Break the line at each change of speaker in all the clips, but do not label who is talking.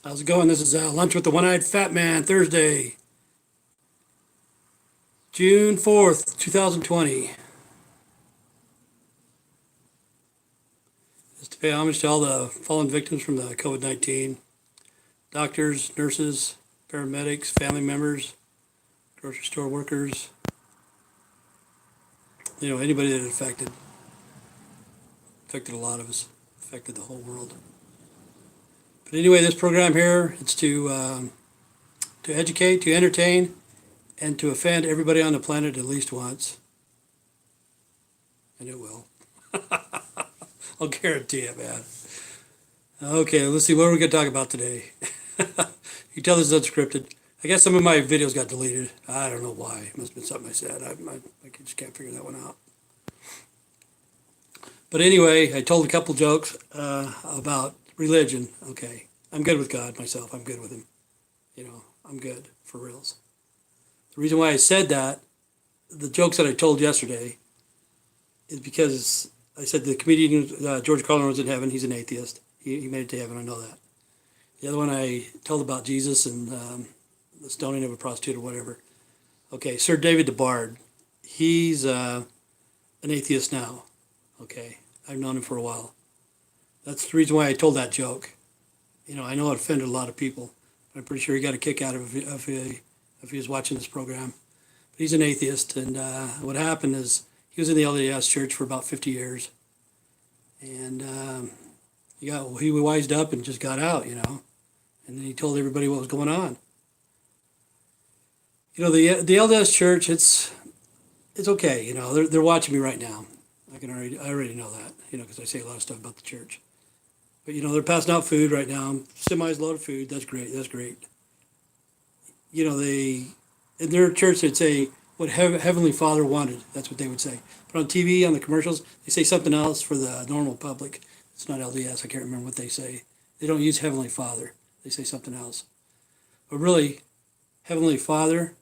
How's it going? This is Lunch with the One-Eyed Fat Man, Thursday, June 4th, 2020. Just to pay homage to all the fallen victims from the COVID-19, doctors, nurses, paramedics, family members, grocery store workers, anybody that affected a lot of us, affected the whole world. But anyway, this program here, it's to educate, to entertain, and to offend everybody on the planet at least once. And it will. I'll guarantee it, man. Okay, let's see, what are we going to talk about today? You can tell this is unscripted. I guess some of my videos got deleted. I don't know why. It must have been something I said. I just can't figure that one out. But anyway, I told a couple jokes about religion. Okay, I'm good with God myself. I'm good with him. I'm good, for reals. The reason why I said that, the jokes that I told yesterday, is because I said the comedian George Carlin was in heaven. He's an atheist. He made it to heaven. I know that. The other one I told about Jesus and the stoning of a prostitute or whatever. Okay, Sir David DeBard. He's an atheist now. Okay, I've known him for a while. That's the reason why I told that joke. I know it offended a lot of people. I'm pretty sure he got a kick out of it if he was watching this program. But he's an atheist, and what happened is he was in the LDS church for about 50 years, and he wised up and just got out, and then he told everybody what was going on. The LDS church, it's okay, they're watching me right now. I already know that, because I say a lot of stuff about the church. But they're passing out food right now, semis load of food. That's great. They in their church they'd say what Heavenly Father wanted. That's what they would say. But on TV, on the commercials, they say something else for the normal public. It's not LDS. I can't remember what they say. They don't use Heavenly Father. They say something else. But really, Heavenly Father.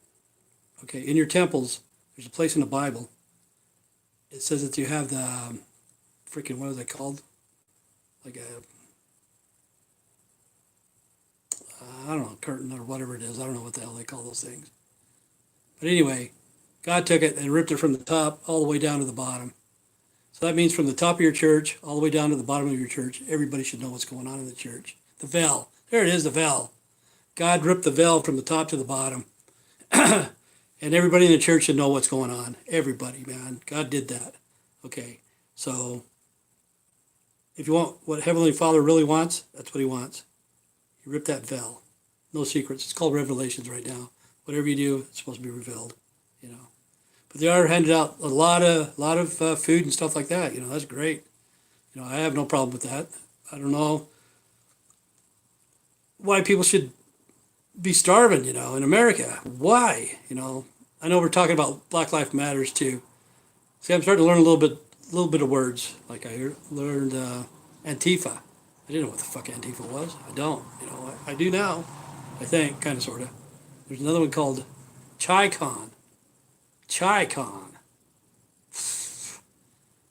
Okay, in your temples, there's a place in the Bible. It says that you have the freaking, what is it called? Like I don't know, curtain or whatever it is. I don't know what the hell they call those things. But anyway, God took it and ripped it from the top all the way down to the bottom. So that means from the top of your church all the way down to the bottom of your church, everybody should know what's going on in the church. The veil. There it is, the veil. God ripped the veil from the top to the bottom. And everybody in the church should know what's going on. Everybody, man. God did that. Okay, so if you want what Heavenly Father really wants, that's what he wants. He ripped that veil. No secrets. It's called Revelations right now. Whatever you do, it's supposed to be revealed, But they are handed out a lot of food and stuff like that. That's great. I have no problem with that. I don't know why people should be starving, in America. Why? I know we're talking about Black Lives Matters too. See, I'm starting to learn a little bit of words. Like I learned Antifa. I didn't know what the fuck Antifa was. I don't. I do now. I think, kind of, sort of. There's another one called Chi-Con. Chi-Con.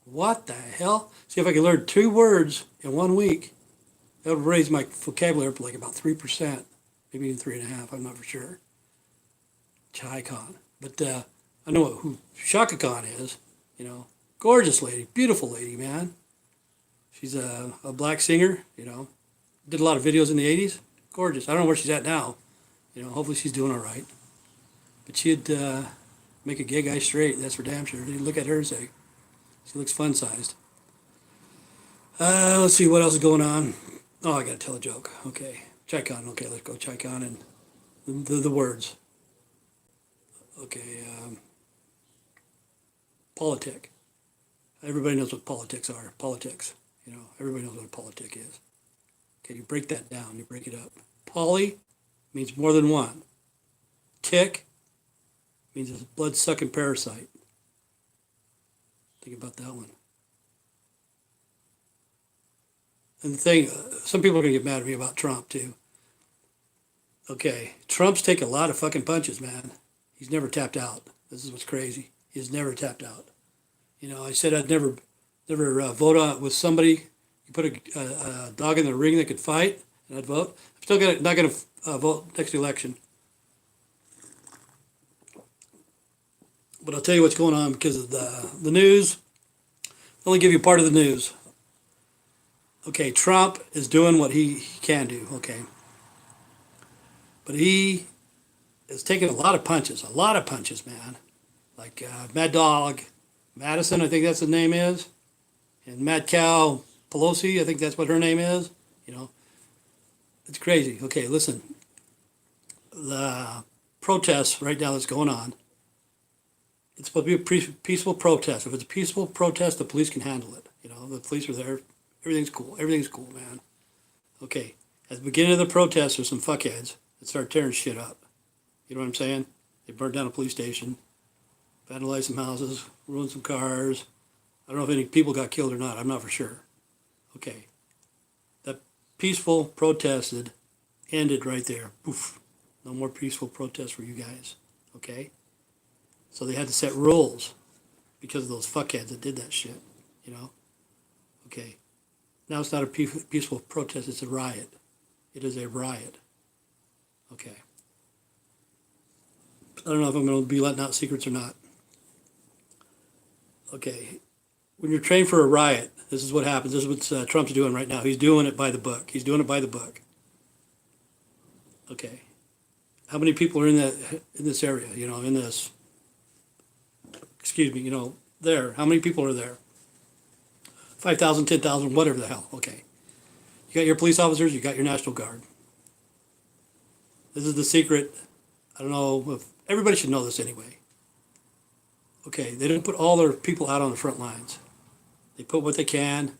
What the hell? See, if I could learn 2 words in 1 week, that would raise my vocabulary up like about 3%. Maybe even 3.5%. I'm not for sure. Chi-Con. But I know who Shaka Khan is. Gorgeous lady. Beautiful lady, man. She's a black singer, Did a lot of videos in the 80s. Gorgeous. I don't know where she's at now. Hopefully she's doing all right. But she'd make a gay guy straight, that's for damn sure. You look at her and say, she looks fun-sized. Let's see what else is going on. Oh, I got to tell a joke. Okay. Chi-Con. Okay, let's go. Chi-Con and the words. Okay. Politic. Everybody knows what politics are. Politics. Everybody knows what a politic is. Okay, you break that down. You break it up. Poly means more than one. Tick means it's a blood-sucking parasite. Think about that one. And the thing, some people are going to get mad at me about Trump, too. Okay, Trump's taken a lot of fucking punches, man. He's never tapped out. This is what's crazy. He's never tapped out. I said I'd never vote on with somebody. You put a dog in the ring that could fight, and I'd vote. I'm still not going to vote next election. But I'll tell you what's going on because of the news. I'll only give you part of the news. Okay, Trump is doing what he can do, okay. But he is taking a lot of punches, man. Like Mad Dog Madison, I think that's the name is. And Mad Cow Pelosi, I think that's what her name is. You know, it's crazy. Okay, listen. The protests right now that's going on, it's supposed to be a peaceful protest. If it's a peaceful protest, the police can handle it. You know, the police are there. Everything's cool. Everything's cool, man. Okay, at the beginning of the protest, there's some fuckheads that start tearing shit up. You know what I'm saying? They burned down a police station, vandalized some houses, ruined some cars. I don't know if any people got killed or not. I'm not for sure. Okay. That peaceful protested ended right there. Poof. No more peaceful protests for you guys. Okay? So they had to set rules because of those fuckheads that did that shit. You know? Okay. Now it's not a peaceful protest. It's a riot. It is a riot. Okay. I don't know if I'm going to be letting out secrets or not. Okay. When you're trained for a riot, this is what happens. This is what Trump's doing right now. He's doing it by the book. He's doing it by the book. Okay. How many people are in this area? You know, in this. Excuse me. You know, there. How many people are there? 5,000, 10,000, whatever the hell. Okay. You got your police officers. You got your National Guard. This is the secret. I don't know if everybody should know this anyway. Okay, they don't put all their people out on the front lines. They put what they can,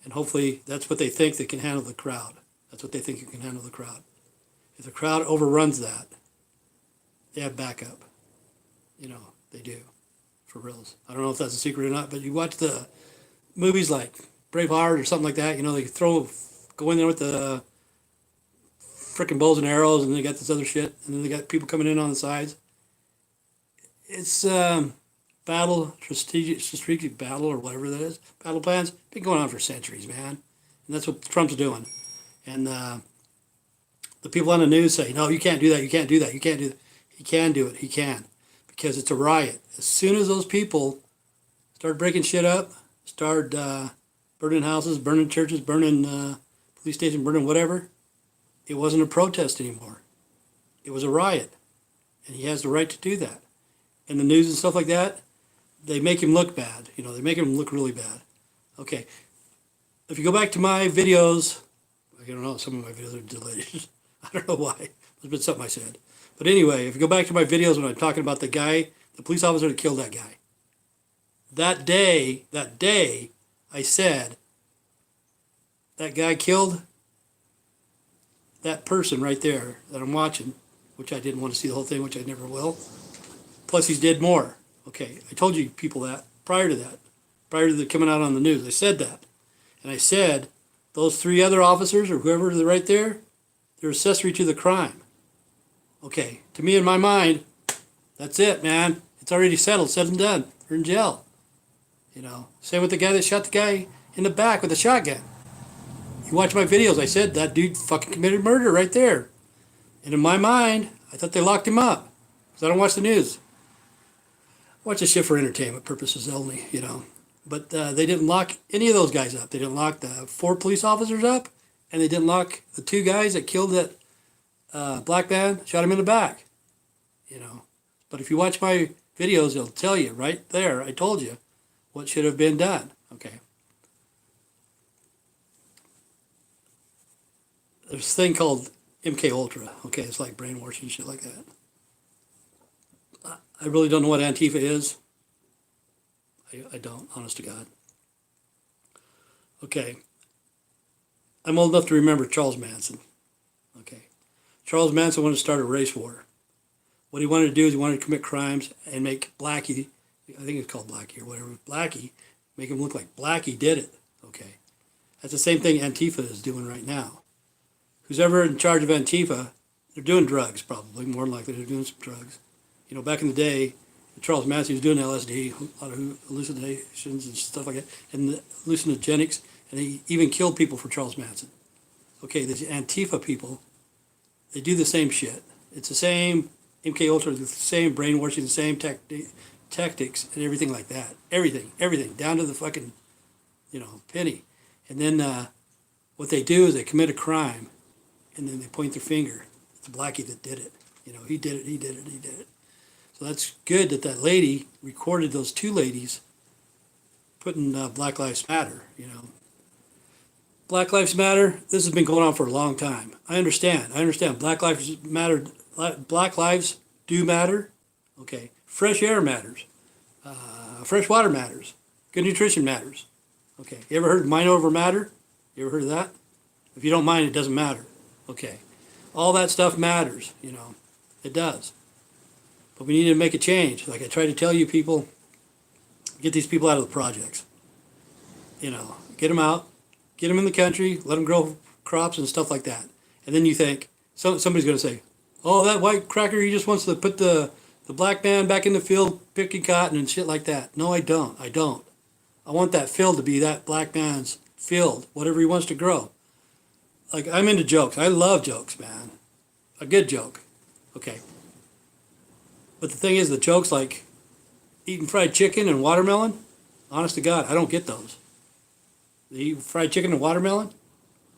and hopefully that's what they think they can handle the crowd. That's what they think you can handle the crowd. If the crowd overruns that, they have backup. You know, they do, for reals. I don't know if that's a secret or not, but you watch the movies like Braveheart or something like that, you know, they go in there with the freaking bows and arrows, and they got this other shit, and then they got people coming in on the sides. It's strategic battle, or whatever that is. Battle plans been going on for centuries, man, and that's what Trump's doing. And the people on the news say, "No, you can't do that. You can't do that. You can't do that." He can do it. He can, because it's a riot. As soon as those people start breaking shit up, start burning houses, burning churches, burning police stations, burning whatever, it wasn't a protest anymore. It was a riot, and he has the right to do that. And the news and stuff like that, they make him look bad. You know, they make him look really bad. Okay, if you go back to my videos, I don't know, some of my videos are deleted. I don't know why. There's been something I said. But anyway, if you go back to my videos when I'm talking about the guy, the police officer that killed that guy, that day, I said, that guy killed that person right there that I'm watching, which I didn't want to see the whole thing, which I never will. Plus, he's did more. Okay, I told you people that prior to the coming out on the news. I said that. And I said, those three other officers or whoever is right there, they're accessory to the crime. Okay, to me, in my mind, that's it, man. It's already settled, said and done. They're in jail. You know, same with the guy that shot the guy in the back with a shotgun. You watch my videos, I said that dude fucking committed murder right there. And in my mind, I thought they locked him up, because I don't watch the news. I watch this shit for entertainment purposes only, you know. But they didn't lock any of those guys up. They didn't lock the 4 police officers up, and they didn't lock the 2 guys that killed that black man, shot him in the back, you know. But if you watch my videos, it'll tell you right there, I told you what should have been done, okay. There's a thing called MK Ultra, okay, it's like brainwashing, shit like that. I really don't know what Antifa is. I don't, honest to God. Okay. I'm old enough to remember Charles Manson. Okay. Charles Manson wanted to start a race war. What he wanted to do is he wanted to commit crimes and make Blackie, I think it's called Blackie or whatever, Blackie, make him look like Blackie did it. Okay. That's the same thing Antifa is doing right now. Who's ever in charge of Antifa, they're doing drugs probably, more than likely they're doing some drugs. You know, back in the day, Charles Manson was doing LSD, a lot of hallucinations and stuff like that, and hallucinogenics, and he even killed people for Charles Manson. Okay, the Antifa people, they do the same shit. It's the same MK Ultra, the same brainwashing, the same tactics and everything like that. Everything, down to the fucking, penny. And then what they do is they commit a crime, and then they point their finger. It's the blackie that did it. He did it, he did it, he did it. So that's good that lady recorded those two ladies putting Black Lives Matter, Black Lives Matter, this has been going on for a long time. I understand. Black Lives Matter. Black lives do matter. Okay. Fresh air matters. Fresh water matters. Good nutrition matters. Okay. You ever heard of mind over matter? You ever heard of that? If you don't mind, it doesn't matter. Okay. All that stuff matters, It does. But we need to make a change. Like I try to tell you people, get these people out of the projects. Get them out. Get them in the country, let them grow crops and stuff like that. And then you think, somebody's going to say, oh, that white cracker, he just wants to put the black man back in the field picking cotton and shit like that. No, I don't. I want that field to be that black man's field, whatever he wants to grow. Like, I'm into jokes. I love jokes, man. A good joke. Okay. But the thing is, the jokes like eating fried chicken and watermelon, honest to God, I don't get those. They eat fried chicken and watermelon?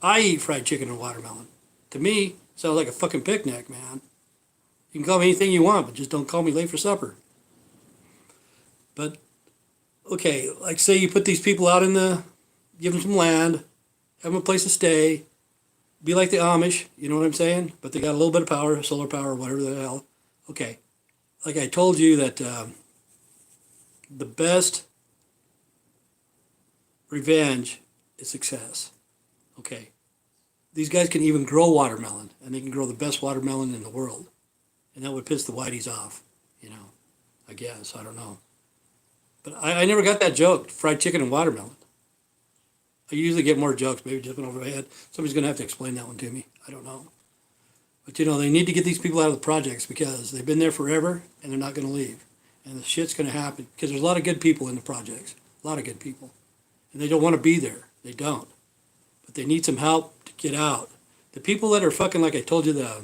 I eat fried chicken and watermelon. To me, it sounds like a fucking picnic, man. You can call me anything you want, but just don't call me late for supper. But, okay, like say you put these people out give them some land, have them a place to stay, be like the Amish, you know what I'm saying? But they got a little bit of power, solar power, whatever the hell. Okay, like I told you that the best revenge is success. Okay. These guys can even grow watermelon, and they can grow the best watermelon in the world. And that would piss the whiteys off, I guess. I don't know. But I never got that joke, fried chicken and watermelon. I usually get more jokes, maybe just went over my head. Somebody's going to have to explain that one to me. I don't know. But, they need to get these people out of the projects because they've been there forever, and they're not going to leave. And the shit's going to happen because there's a lot of good people in the projects. A lot of good people. And they don't want to be there. They don't. But they need some help to get out. The people that are fucking, like I told you, what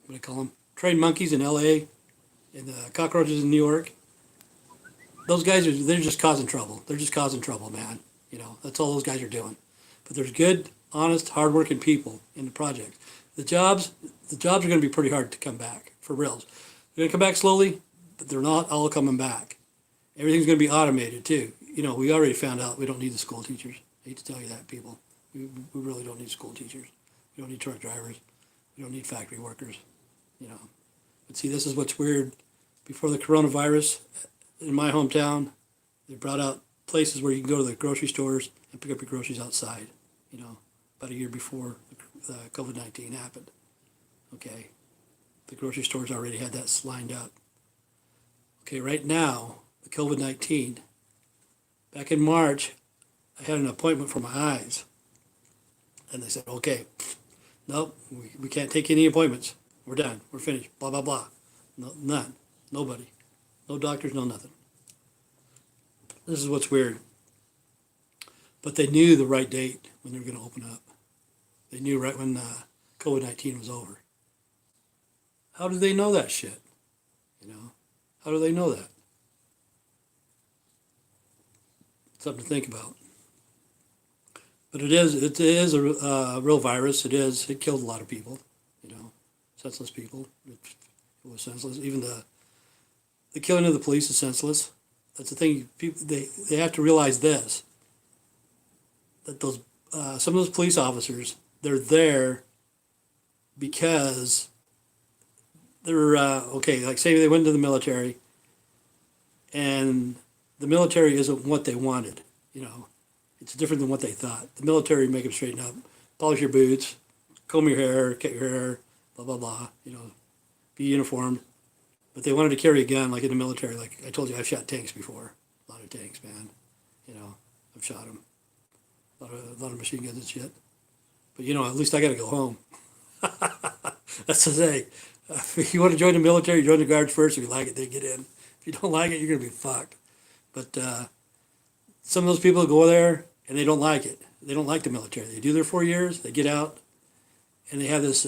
do I call them? Trained monkeys in L.A. and the cockroaches in New York. Those guys they're just causing trouble. They're just causing trouble, man. That's all those guys are doing. But there's good, honest, hardworking people in the project. The jobs are going to be pretty hard to come back, for reals. They're going to come back slowly, but they're not all coming back. Everything's going to be automated, too. We already found out we don't need the school teachers. I hate to tell you that, people. We really don't need school teachers. We don't need truck drivers. We don't need factory workers, But see, this is what's weird. Before the coronavirus, in my hometown, they brought out places where you can go to the grocery stores and pick up your groceries outside, about a year before the COVID-19 happened. Okay. The grocery stores already had that lined up. Okay, right now, the COVID-19, back in March, I had an appointment for my eyes. And they said, okay, nope, we can't take any appointments. We're done. We're finished. Blah, blah, blah. No, none. Nobody. No doctors, no nothing. This is what's weird. But they knew the right date when they were going to open up. They knew right when COVID-19 was over. How do they know that shit? How do they know that? Something to think about. But it is a real virus. It killed a lot of people, senseless people. It was senseless. Even the killing of the police is senseless. That's the thing. People they have to realize this. That some of those police officers, they're there because they're okay. Like say they went to the military, and the military isn't what they wanted. It's different than what they thought. The military make them straighten up, polish your boots, comb your hair, cut your hair, blah blah blah. Be uniformed. But they wanted to carry a gun like in the military. Like I told you, I've shot tanks before. A lot of tanks, man. I've shot them. A lot of machine guns and shit. But at least I got to go home. That's the thing. If you want to join the military, join the guards first. If you like it, then get in. If you don't like it, you're going to be fucked. But some of those people go there and they don't like it. They don't like the military. They do their 4 years, they get out, and they have this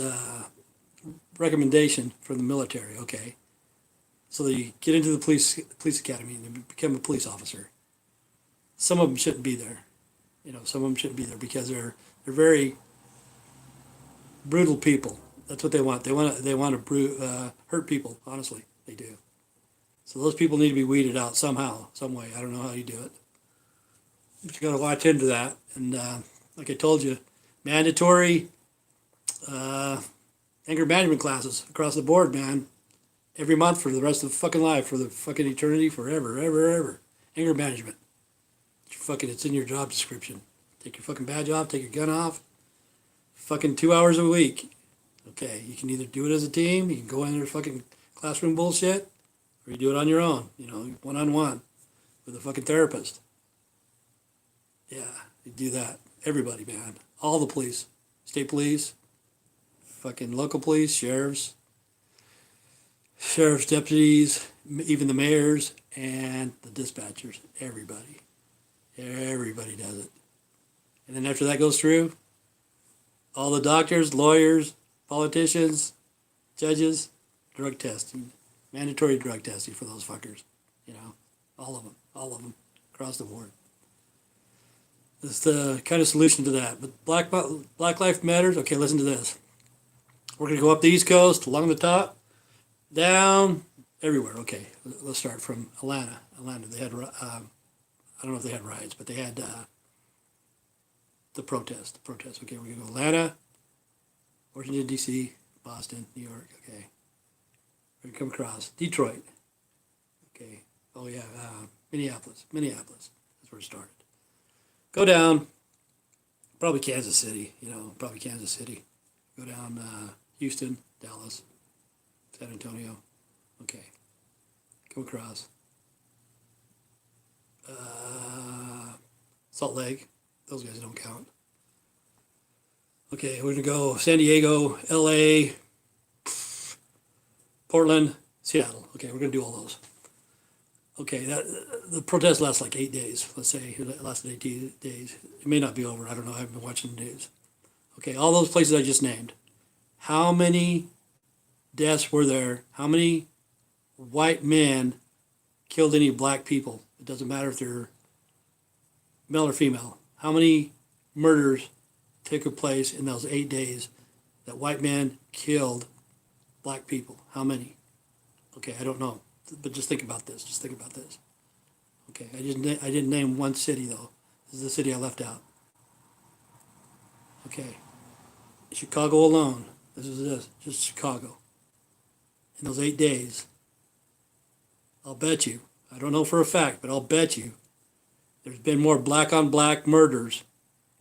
recommendation from the military. Okay, so they get into the police academy and they become a police officer. Some of them shouldn't be there. Some of them shouldn't be there because they're very brutal people. That's what they want. They want to hurt people. Honestly, they do. So those people need to be weeded out somehow, some way. I don't know how you do it. But you got to watch into that. And like I told you, mandatory anger management classes across the board, man. Every month for the rest of the fucking life, for the fucking eternity, forever, ever. Anger management. It's in your job description. Take your fucking badge off, take your gun off. Fucking 2 hours a week. Okay, you can either do it as a team, you can go in there fucking classroom bullshit, or you do it on your own, one-on-one with a fucking therapist. Yeah, you do that. Everybody, man. All the police. State police, fucking local police, sheriff's deputies, even the mayors, and the dispatchers. Everybody. Everybody does it. And then after that goes through, all the doctors, lawyers, politicians, judges, drug testing, mandatory drug testing for those fuckers. All of them, across the board. That's the kind of solution to that. But Black Life Matters. Okay, listen to this. We're gonna go up the East Coast, along the top, down, everywhere. Okay, let's start from Atlanta. They had, I don't know if they had riots, but they had the protest. Okay, we're gonna go Atlanta, Washington D.C., Boston, New York. Okay, we're gonna come across Detroit. Okay, oh yeah, Minneapolis. That's where it started. Go down, probably Kansas City. Go down Houston, Dallas, San Antonio. Okay, come across Salt Lake. Those guys don't count. Okay, we're gonna go San Diego, LA, Portland, Seattle. Okay, we're gonna do all those. Okay, the protest lasts like 8 days. Let's say it lasted 8 days. It may not be over. I don't know. I haven't been watching the news. Okay, all those places I just named. How many deaths were there? How many white men killed any black people? It doesn't matter if they're male or female. How many murders took place in those 8 days that white men killed black people? How many? Okay, I don't know. But just think about this. Okay, I didn't name one city though. This is the city I left out. Okay, Chicago alone. Just Chicago. In those 8 days, I'll bet you. I don't know for a fact, but I'll bet you. There's been more black on black murders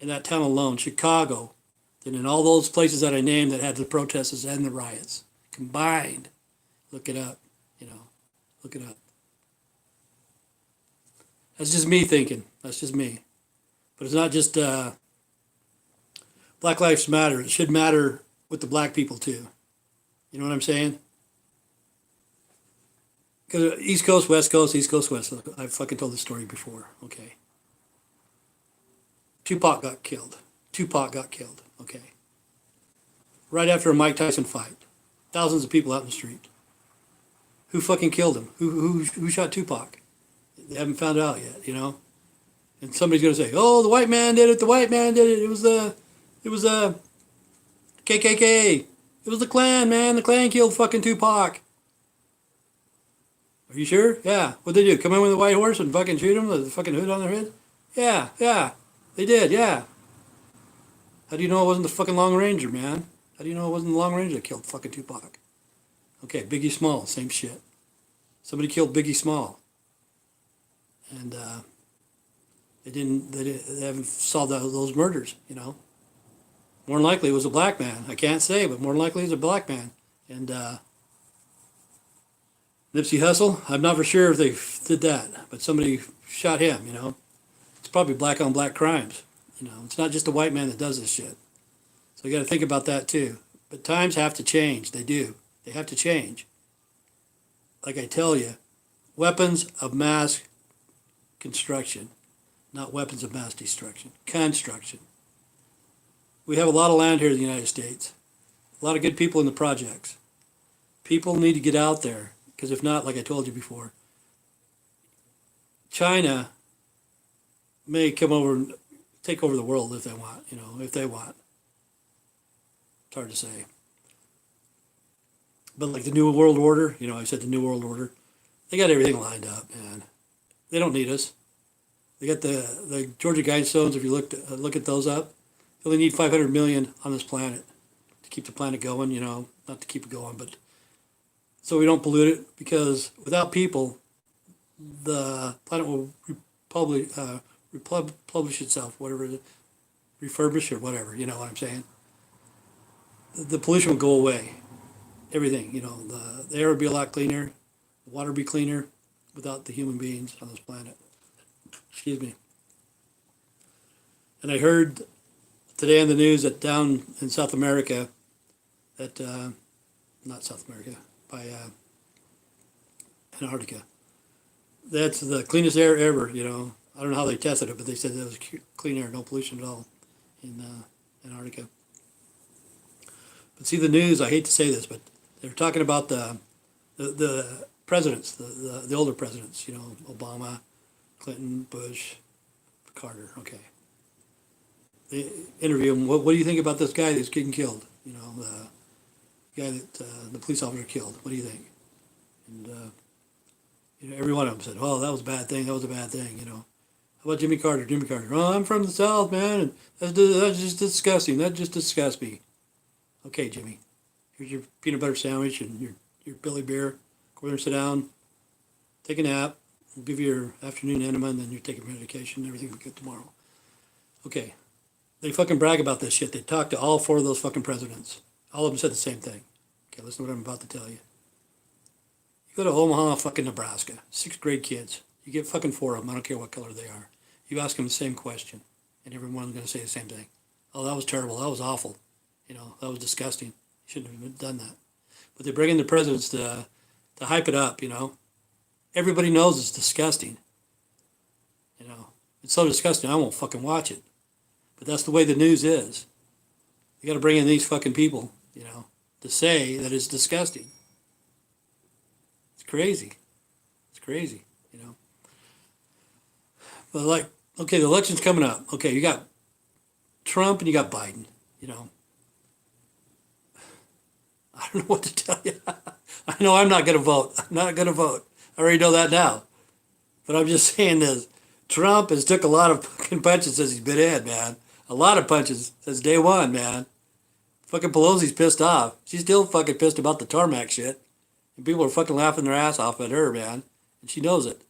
in that town alone, Chicago, than in all those places that I named that had the protests and the riots combined. Look it up. Look it up. That's just me thinking. That's just me. But it's not just Black Lives Matter. It should matter with the black people too. You know what I'm saying? Because East Coast, West Coast, East Coast, West Coast. I've fucking told this story before. Okay. Tupac got killed. Okay. Right after a Mike Tyson fight. Thousands of people out in the street. Who fucking killed him? Who shot Tupac? They haven't found out yet, And somebody's gonna say, "Oh, the white man did it. The white man did it. It was the KKK. It was the Klan, man. The Klan killed fucking Tupac." Are you sure? Yeah. What'd they do? Come in with a white horse and fucking shoot him with a fucking hood on their head? Yeah. They did. Yeah. How do you know it wasn't the fucking Long Ranger, man? How do you know it wasn't the Long Ranger that killed fucking Tupac? Okay, Biggie Small, same shit. Somebody killed Biggie Small, and they haven't solved those murders. More than likely it was a black man. I can't say, but more than likely it was a black man. And Nipsey Hussle, I'm not for sure if they did that, but somebody shot him. It's probably black on black crimes. It's not just a white man that does this shit. So you got to think about that too. But times have to change. They do. They have to change. Like I tell you, weapons of mass construction, not weapons of mass destruction. Construction. We have a lot of land here in the United States. A lot of good people in the projects. People need to get out there, because if not, like I told you before, China may come over and take over the world if they want, if they want. It's hard to say. But like the New World Order, I said the New World Order, they got everything lined up, man. They don't need us. They got the Georgia Guidestones, if you look at those up, they only need 500 million on this planet to keep the planet going, not to keep it going, but so we don't pollute it, because without people, the planet will republish itself, whatever, refurbish or whatever, you know what I'm saying? The pollution will go away. Everything, the air would be a lot cleaner, the water would be cleaner without the human beings on this planet. Excuse me. And I heard today on the news that down in South America, that, not South America, by Antarctica, that's the cleanest air ever, I don't know how they tested it, but they said that was clean air, no pollution at all in Antarctica. But see, the news, I hate to say this, but they're talking about the presidents, the older presidents, Obama, Clinton, Bush, Carter, okay. They interview him, what do you think about this guy that's getting killed? The guy that the police officer killed, what do you think? And, every one of them said, oh, that was a bad thing, that was a bad thing, How about Jimmy Carter? Oh, I'm from the South, man, and that's just disgusting, that just disgusts me. Okay, Jimmy, here's your peanut butter sandwich and your Billy beer. Go there and sit down, take a nap. We'll give you your afternoon enema, and then you're taking medication, and everything will be good tomorrow. Okay, they fucking brag about this shit. They talked to all 4 of those fucking presidents. All of them said the same thing. Okay, listen to what I'm about to tell you. You go to Omaha, fucking Nebraska, 6th grade kids. You get fucking 4 of them, I don't care what color they are. You ask them the same question, and everyone's going to say the same thing. Oh, that was terrible, that was awful. That was disgusting. You shouldn't have done that. But they bring in the presidents to hype it up, Everybody knows it's disgusting. It's so disgusting, I won't fucking watch it. But that's the way the news is. You got to bring in these fucking people, to say that it's disgusting. It's crazy. It's crazy, But like, okay, the election's coming up. Okay, you got Trump and you got Biden, I don't know what to tell you. I know I'm not going to vote. I'm not going to vote. I already know that now. But I'm just saying this. Trump has took a lot of fucking punches since he's been in, man. A lot of punches since day one, man. Fucking Pelosi's pissed off. She's still fucking pissed about the tarmac shit. And people are fucking laughing their ass off at her, man. And she knows it.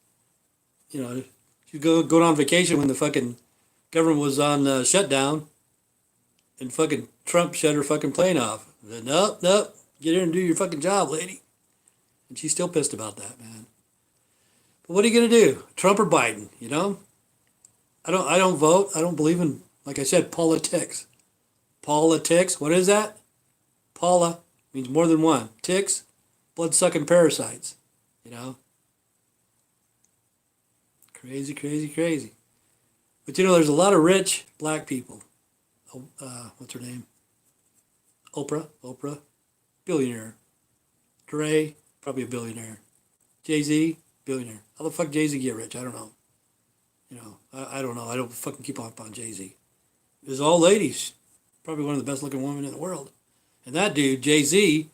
She's going on vacation when the fucking government was on shutdown. And fucking Trump shut her fucking plane off. Said, nope. Get here and do your fucking job, lady. And she's still pissed about that, man. But what are you gonna do? Trump or Biden, I don't vote. I don't believe in, like I said, politics. Politics, what is that? Paula means more than one. Ticks, blood-sucking parasites, Crazy, crazy, crazy. But there's a lot of rich black people. What's her name? Oprah, billionaire. Dre, probably a billionaire. Jay-Z, billionaire. How the fuck Jay-Z get rich? I don't know. I don't know. I don't fucking keep up on Jay-Z. There's all ladies. Probably one of the best looking women in the world. And that dude, Jay-Z,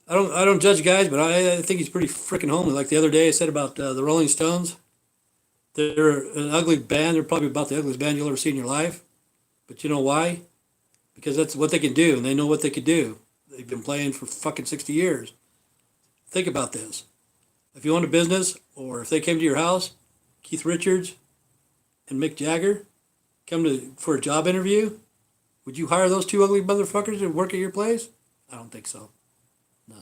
I don't judge guys, but I think he's pretty freaking homely. Like the other day I said about the Rolling Stones. They're an ugly band. They're probably about the ugliest band you'll ever see in your life. But you know why? Because that's what they can do, and they know what they can do. They've been playing for fucking 60 years. Think about this. If you owned a business, or if they came to your house, Keith Richards and Mick Jagger come for a job interview, would you hire those 2 ugly motherfuckers to work at your place? I don't think so. No.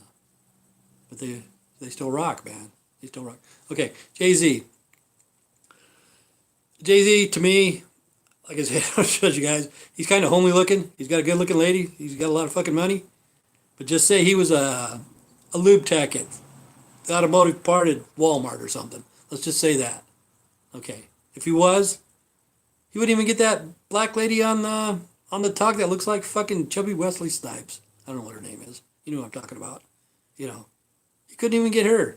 But they still rock, man. They still rock. Okay, Jay-Z. Jay-Z, to me, like I said, I'll show you guys, he's kind of homely looking. He's got a good looking lady. He's got a lot of fucking money. But just say he was a lube tech at the automotive part at Walmart or something. Let's just say that. Okay. If he was, he wouldn't even get that black lady on the talk that looks like fucking chubby Wesley Snipes. I don't know what her name is. You know what I'm talking about. You know, he couldn't even get her.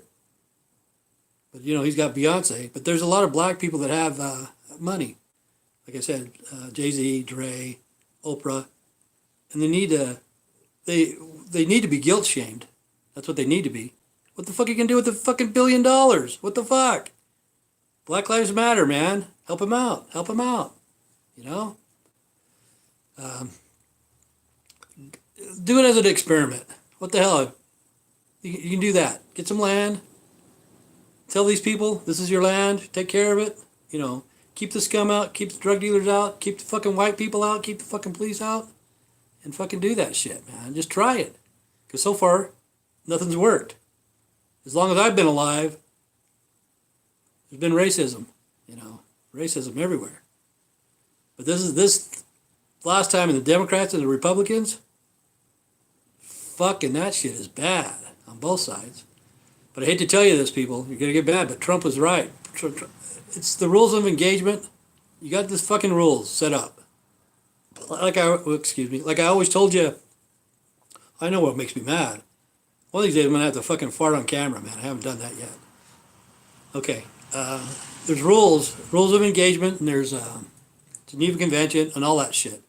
But, you know, he's got Beyonce. But there's a lot of black people that have money. Like I said, Jay-Z, Dre, Oprah. And they need to be guilt shamed. That's what they need to be. What the fuck are you going to do with the fucking $1 billion? What the fuck? Black Lives Matter, man. Help him out. Help him out. You know? Do it as an experiment. What the hell? You can do that. Get some land. Tell these people, this is your land. Take care of it. You know, keep the scum out. Keep the drug dealers out. Keep the fucking white people out. Keep the fucking police out. And fucking do that shit, man. Just try it. Because so far, nothing's worked. As long as I've been alive, there's been racism. You know, racism everywhere. But this last time, in the Democrats and the Republicans, fucking that shit is bad on both sides. But I hate to tell you this, people. You're going to get mad, but Trump was right. It's the rules of engagement. You got this fucking rules set up. Like I always told you, I know what makes me mad. One of these days I'm going to have to fucking fart on camera, man. I haven't done that yet. Okay. There's rules of engagement, and there's Geneva Convention and all that shit.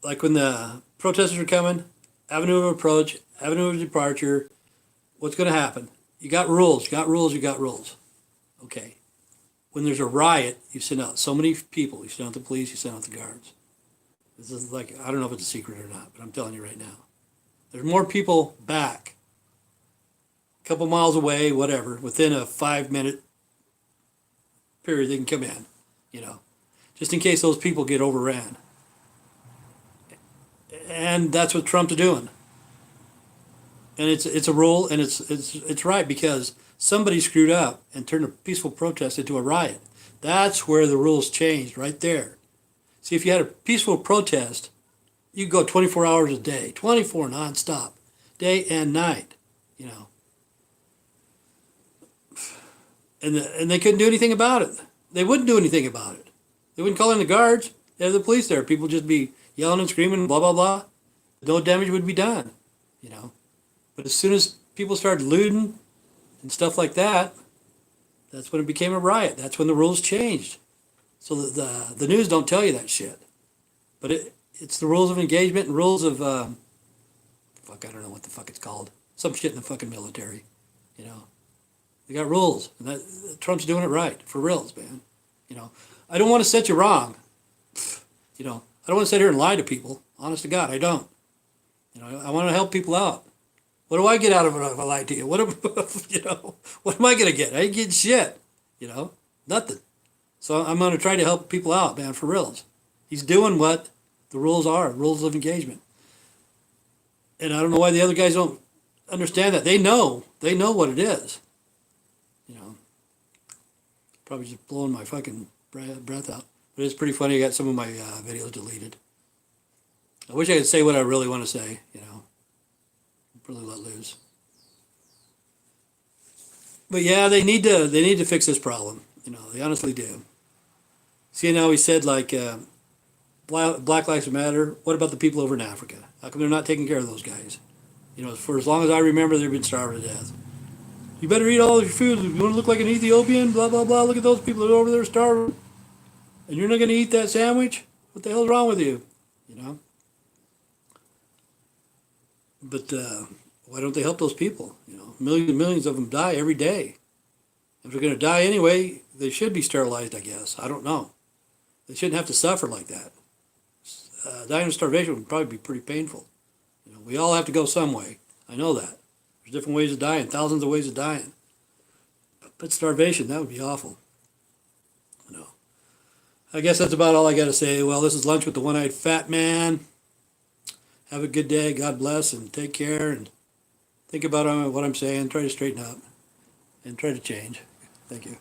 Like when the protesters are coming, avenue of approach, avenue of departure, what's going to happen? You got rules, you got rules, you got rules. Okay. When there's a riot, you send out so many people. You send out the police, you send out the guards. This is like, I don't know if it's a secret or not, but I'm telling you right now. There's more people back, a couple miles away, whatever, within a 5-minute period they can come in, you know, just in case those people get overran. And that's what Trump's doing. And it's a rule, and it's right, because somebody screwed up and turned a peaceful protest into a riot. That's where the rules changed, right there. See, if you had a peaceful protest, you could go 24 hours a day, 24 nonstop, day and night, you know. And they couldn't do anything about it. They wouldn't do anything about it. They wouldn't call in the guards. They have the police there. People just be yelling and screaming, blah, blah, blah. No damage would be done, you know. But as soon as people started looting and stuff like that, that's when it became a riot. That's when the rules changed. So the news don't tell you that shit. But it's the rules of engagement and rules of, I don't know what the fuck it's called. Some shit in the fucking military, you know. They got rules. And Trump's doing it right, for reals, man. You know, I don't want to set you wrong. You know, I don't want to sit here and lie to people. Honest to God, I don't. You know, I want to help people out. What do I get out of it if I lie to you? You know, what am I going to get? I ain't getting shit, you know, nothing. So I'm going to try to help people out, man, for reals. He's doing what the rules are, rules of engagement. And I don't know why the other guys don't understand that. They know what it is. You know, probably just blowing my fucking breath out. But it's pretty funny. I got some of my videos deleted. I wish I could say what I really want to say, you know. Really let loose. But yeah, they need to fix this problem. You know, they honestly do. See, now he said, like, Black Lives Matter. What about the people over in Africa? How come they're not taking care of those guys? You know, for as long as I remember, they've been starving to death. You better eat all your food. You want to look like an Ethiopian? Blah, blah, blah. Look at those people that are over there starving. And you're not going to eat that sandwich? What the hell's wrong with you? You know? But why don't they help those people? You know, millions and millions of them die every day. If they're going to die anyway, they should be sterilized, I guess. I don't know. They shouldn't have to suffer like that. Dying of starvation would probably be pretty painful. You know, we all have to go some way. I know that. There's different ways of dying, thousands of ways of dying. But starvation, that would be awful. You know. I guess that's about all I got to say. Well, this is Lunch with the One-Eyed Fat Man. Have a good day. God bless, and take care, and think about what I'm saying. Try to straighten up and try to change. Thank you.